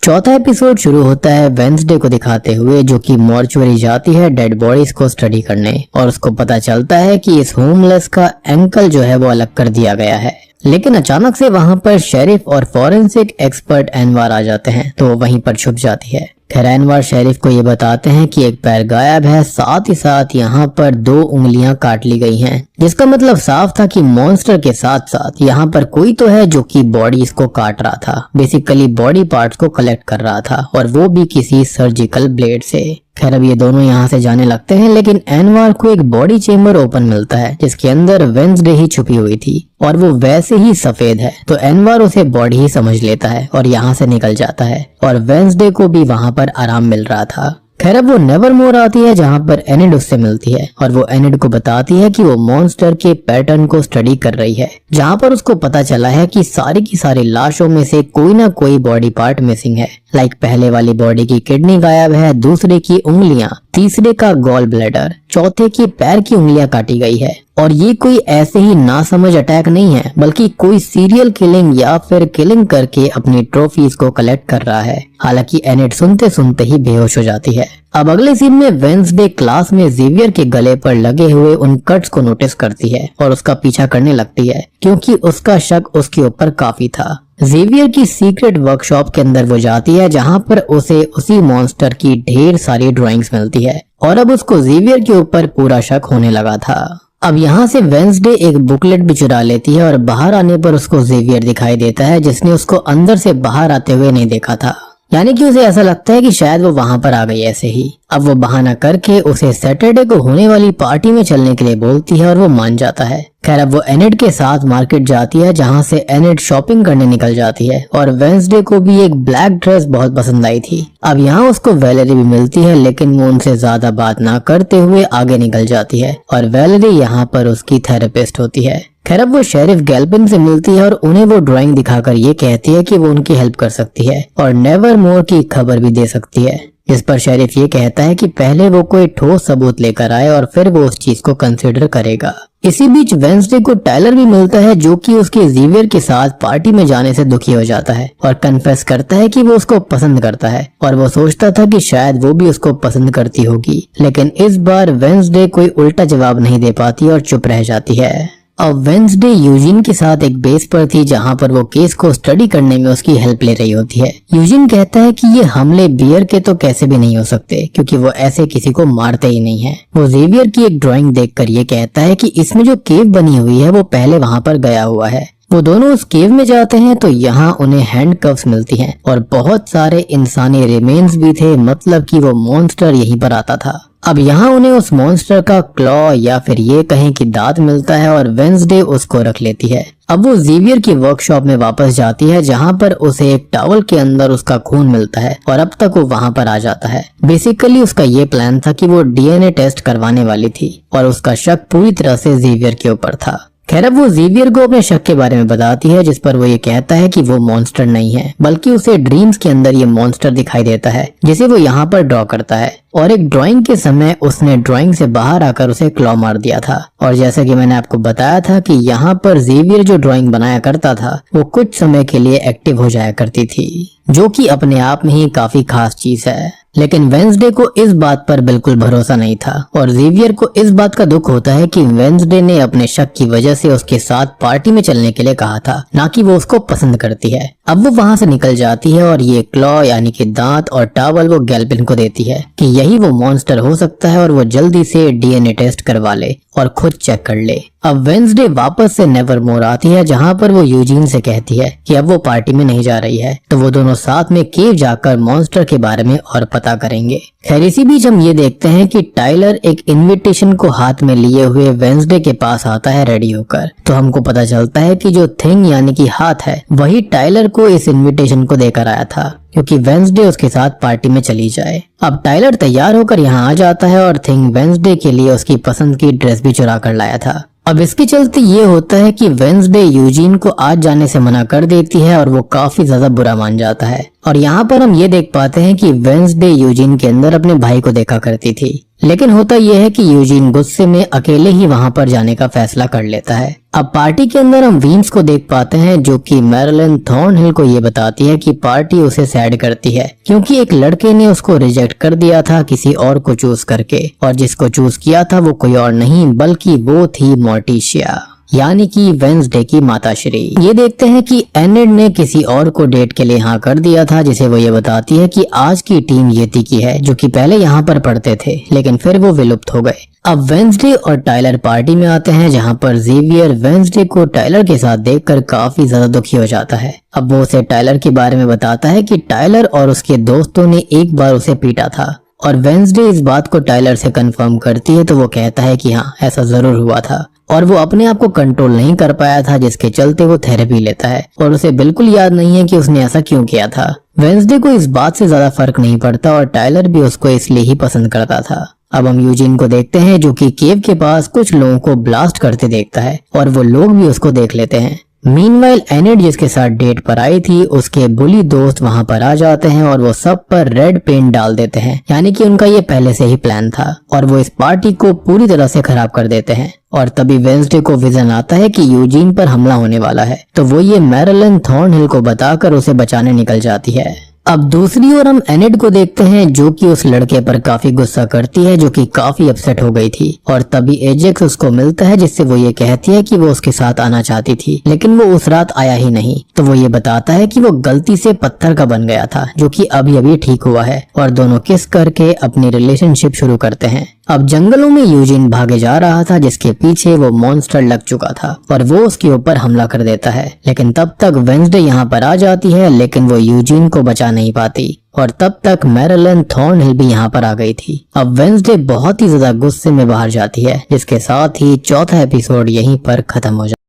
चौथा एपिसोड शुरू होता है वेंसडे को दिखाते हुए, जो कि मॉर्चुरी जाती है डेड बॉडीज को स्टडी करने और उसको पता चलता है कि इस होमलेस का एंकल जो है वो अलग कर दिया गया है। लेकिन अचानक से वहां पर शेरिफ और फॉरेंसिक एक्सपर्ट एनवार आ जाते हैं तो वो वहीं पर छुप जाती है। खैर एनवार शेरिफ को ये बताते हैं कि एक पैर गायब है, साथ ही साथ यहाँ पर 2 उंगलियां काट ली गई हैं, जिसका मतलब साफ था कि मॉन्स्टर के साथ साथ यहाँ पर कोई तो है जो कि बॉडीज को काट रहा था, बेसिकली बॉडी पार्ट्स को कलेक्ट कर रहा था, और वो भी किसी सर्जिकल ब्लेड से। खैर अब ये दोनों यहाँ से जाने लगते हैं, लेकिन एनवार को एक बॉडी चेम्बर ओपन मिलता है जिसके अंदर वेंसडे ही छुपी हुई थी और वो वैसे ही सफेद है, तो एनवार उसे बॉडी ही समझ लेता है और यहाँ से निकल जाता है और वेंसडे को भी वहाँ पर आराम मिल रहा था। खैर अब वो नेवरमोर आती है जहाँ पर एनिड उससे मिलती है और वो एनिड को बताती है कि वो मॉन्स्टर के पैटर्न को स्टडी कर रही है, जहाँ पर उसको पता चला है कि सारी की सारी लाशों में से कोई ना कोई बॉडी पार्ट मिसिंग है। लाइक पहले वाली बॉडी की किडनी गायब है, दूसरे की उंगलियां, तीसरे का गॉल ब्लैडर, चौथे की पैर की उंगलियां काटी गई है। और ये कोई ऐसे ही नासमझ अटैक नहीं है, बल्कि कोई सीरियल किलिंग या फिर किलिंग करके अपनी ट्रॉफीज को कलेक्ट कर रहा है। हालांकि एनिड सुनते सुनते ही बेहोश हो जाती है। अब अगले सीन में वेंसडे क्लास में जेवियर के गले पर लगे हुए उन कट्स को नोटिस करती है और उसका पीछा करने लगती है, क्योंकि उसका शक उसके ऊपर काफी था। जेवियर की सीक्रेट वर्कशॉप के अंदर वो जाती है जहाँ पर उसे उसी मॉन्स्टर की ढेर सारी ड्राइंग्स मिलती है और अब उसको जेवियर के ऊपर पूरा शक होने लगा था। अब यहाँ से वेंसडे एक बुकलेट भी चुरा लेती है और बाहर आने पर उसको जेवियर दिखाई देता है, जिसने उसको अंदर से बाहर आते हुए नहीं देखा था। यानी कि उसे ऐसा लगता है कि शायद वो वहां पर आ गई ऐसे ही। अब वो बहाना करके उसे सैटरडे को होने वाली पार्टी में चलने के लिए बोलती है और वो मान जाता है। खैर अब वो एनिड के साथ मार्केट जाती है, जहां से एनिड शॉपिंग करने निकल जाती है और वेंसडे को भी एक ब्लैक ड्रेस बहुत पसंद आई थी। अब यहाँ उसको वैलेरी भी मिलती है, लेकिन वो उनसे ज्यादा बात ना करते हुए आगे निकल जाती है और वैलेरी यहाँ पर उसकी थेरेपिस्ट होती है। खैर अब वो शेरिफ गैल्पिन से मिलती है और उन्हें वो ड्राइंग दिखाकर ये कहती है कि वो उनकी हेल्प कर सकती है और नेवरमोर की खबर भी दे सकती है, जिस पर शेरिफ ये कहता है कि पहले वो कोई ठोस सबूत लेकर आए और फिर वो उस चीज को कंसिडर करेगा। इसी बीच वेंसडे को टायलर भी मिलता है, जो कि उसके जेवियर के साथ पार्टी में जाने से दुखी हो जाता है और कन्फेस करता है कि वो उसको पसंद करता है और वो सोचता था कि शायद वो भी उसको पसंद करती होगी। लेकिन इस बार वेंसडे कोई उल्टा जवाब नहीं दे पाती और चुप रह जाती है। अब वेंसडे यूजिन के साथ एक बेस पर थी, जहां पर वो केस को स्टडी करने में उसकी हेल्प ले रही होती है। यूजिन कहता है कि ये हमले बियर के तो कैसे भी नहीं हो सकते, क्योंकि वो ऐसे किसी को मारते ही नहीं है। वो जेवियर की एक ड्राइंग देखकर ये कहता है कि इसमें जो केव बनी हुई है वो पहले वहां पर गया हुआ है। वो दोनों उस केव में जाते हैं तो यहाँ उन्हें हैंडकफ्स मिलती हैं और बहुत सारे इंसानी रिमेन्स भी थे, मतलब कि वो मॉन्स्टर यहीं पर आता था। अब यहाँ उन्हें उस मॉन्स्टर का क्लॉ या फिर ये कहें कि दांत मिलता है और वेंसडे उसको रख लेती है। अब वो जेवियर की वर्कशॉप में वापस जाती है, जहाँ पर उसे एक टॉवल के अंदर उसका खून मिलता है और अब तक वो वहाँ पर आ जाता है। बेसिकली उसका ये प्लान था कि वो डीएनए टेस्ट करवाने वाली थी और उसका शक पूरी तरह से जेवियर के ऊपर था। खैर अब वो जेवियर को अपने शक के बारे में बताती है, जिस पर वो ये कहता है कि वो मॉन्स्टर नहीं है, बल्कि उसे ड्रीम्स के अंदर ये मॉन्स्टर दिखाई देता है, जिसे वो यहाँ पर ड्रॉ करता है। और एक ड्राइंग के समय उसने ड्राइंग से बाहर आकर उसे क्लॉ मार दिया था। और जैसा कि मैंने आपको बताया था कि यहाँ पर जेवियर जो ड्राइंग बनाया करता था वो कुछ समय के लिए एक्टिव हो जाया करती थी, जो कि अपने आप में ही काफी खास चीज है। लेकिन वेंसडे को इस बात पर बिल्कुल भरोसा नहीं था और जेवियर को इस बात का दुख होता है कि वेंसडे ने अपने शक की वजह से उसके साथ पार्टी में चलने के लिए कहा था, ना कि वो उसको पसंद करती है। अब वो वहां से निकल जाती है और ये क्लॉ यानी कि दांत और टॉवल वो गैल्पिन को देती है कि यही वो मॉन्स्टर हो सकता है और वो जल्दी से डीएनए टेस्ट करवा ले और खुद चेक कर ले। अब वेंसडे वापस से नेवरमोर आती है, जहाँ पर वो यूजिन से कहती है कि अब वो पार्टी में नहीं जा रही है, तो वो दोनों साथ में केव जाकर मॉन्स्टर के बारे में और पता करेंगे। खैर इसी बीच हम ये देखते हैं कि टाइलर एक इनविटेशन को हाथ में लिए हुए वेंसडे के पास आता है रेडी होकर, तो हमको पता चलता है कि जो थिंग यानी कि हाथ है वही टाइलर को इस इनविटेशन को देकर आया था, क्योंकि वेंसडे उसके साथ पार्टी में चली जाए। अब टाइलर तैयार होकर यहाँ आ जाता है और थिंग वेंसडे के लिए उसकी पसंद की ड्रेस भी चुरा कर लाया था। अब इसके चलते ये होता है कि वेंसडे यूजिन को आज जाने से मना कर देती है और वो काफी ज्यादा बुरा मान जाता है। और यहाँ पर हम ये देख पाते हैं कि वेंसडे यूजिन के अंदर अपने भाई को देखा करती थी लेकिन होता यह है कि यूजीन गुस्से में अकेले ही वहां पर जाने का फैसला कर लेता है। अब पार्टी के अंदर हम वीन्स को देख पाते हैं जो कि मैरिलन थॉर्नहिल को ये बताती है कि पार्टी उसे सैड करती है क्योंकि एक लड़के ने उसको रिजेक्ट कर दिया था किसी और को चूज करके, और जिसको चूज किया था वो कोई और नहीं बल्कि वो थी मोर्टिशिया, यानी कि वेंसडे की माताश्री। ये देखते हैं कि एनेड ने किसी और को डेट के लिए हाँ कर दिया था, जिसे वो ये बताती है कि आज की टीम येती की है जो कि पहले यहाँ पर पढ़ते थे लेकिन फिर वो विलुप्त हो गए। अब वेंसडे और टाइलर पार्टी में आते हैं जहाँ पर जेवियर वेंसडे को टाइलर के साथ देखकर काफी ज्यादा दुखी हो जाता है। अब वो उसे टाइलर के बारे में बताता है कि टाइलर और उसके दोस्तों ने एक बार उसे पीटा था, और वेंसडे इस बात को टाइलर से कंफर्म करती है तो वो कहता है कि हाँ ऐसा जरूर हुआ था और वो अपने आप को कंट्रोल नहीं कर पाया था, जिसके चलते वो थेरेपी लेता है और उसे बिल्कुल याद नहीं है कि उसने ऐसा क्यों किया था। वेंसडे को इस बात से ज्यादा फर्क नहीं पड़ता और टाइलर भी उसको इसलिए ही पसंद करता था। अब हम यूजीन को देखते हैं जो कि केव के पास कुछ लोगों को ब्लास्ट करते देखता है और वो लोग भी उसको देख लेते हैं। मीनवाइल एनेड जिसके साथ डेट पर आई थी उसके बुली दोस्त वहां पर आ जाते हैं और वो सब पर रेड पेंट डाल देते हैं, यानी कि उनका ये पहले से ही प्लान था और वो इस पार्टी को पूरी तरह से खराब कर देते हैं। और तभी वेंसडे को विजन आता है कि यूजीन पर हमला होने वाला है, तो वो ये मैरिलन थॉर्नहिल को बताकर उसे बचाने निकल जाती है। अब दूसरी ओर हम एनेड को देखते हैं जो कि उस लड़के पर काफी गुस्सा करती है जो कि काफी अपसेट हो गई थी, और तभी एजेक्स उसको मिलता है जिससे वो ये कहती है कि वो उसके साथ आना चाहती थी लेकिन वो उस रात आया ही नहीं। तो वो ये बताता है कि वो गलती से पत्थर का बन गया था जो कि अभी अभी ठीक हुआ है, और दोनों किस करके अपनी रिलेशनशिप शुरू करते हैं। अब जंगलों में यूजीन भागे जा रहा था जिसके पीछे वो मॉन्स्टर लग चुका था और वो उसके ऊपर हमला कर देता है, लेकिन तब तक वेंसडे यहाँ पर आ जाती है लेकिन वो यूजीन को बचा नहीं पाती, और तब तक मैरिलन थॉर्नहिल भी यहाँ पर आ गई थी। अब वेंसडे बहुत ही ज्यादा गुस्से में बाहर जाती है, जिसके साथ ही चौथा एपिसोड यहीं पर खत्म हो जाता है।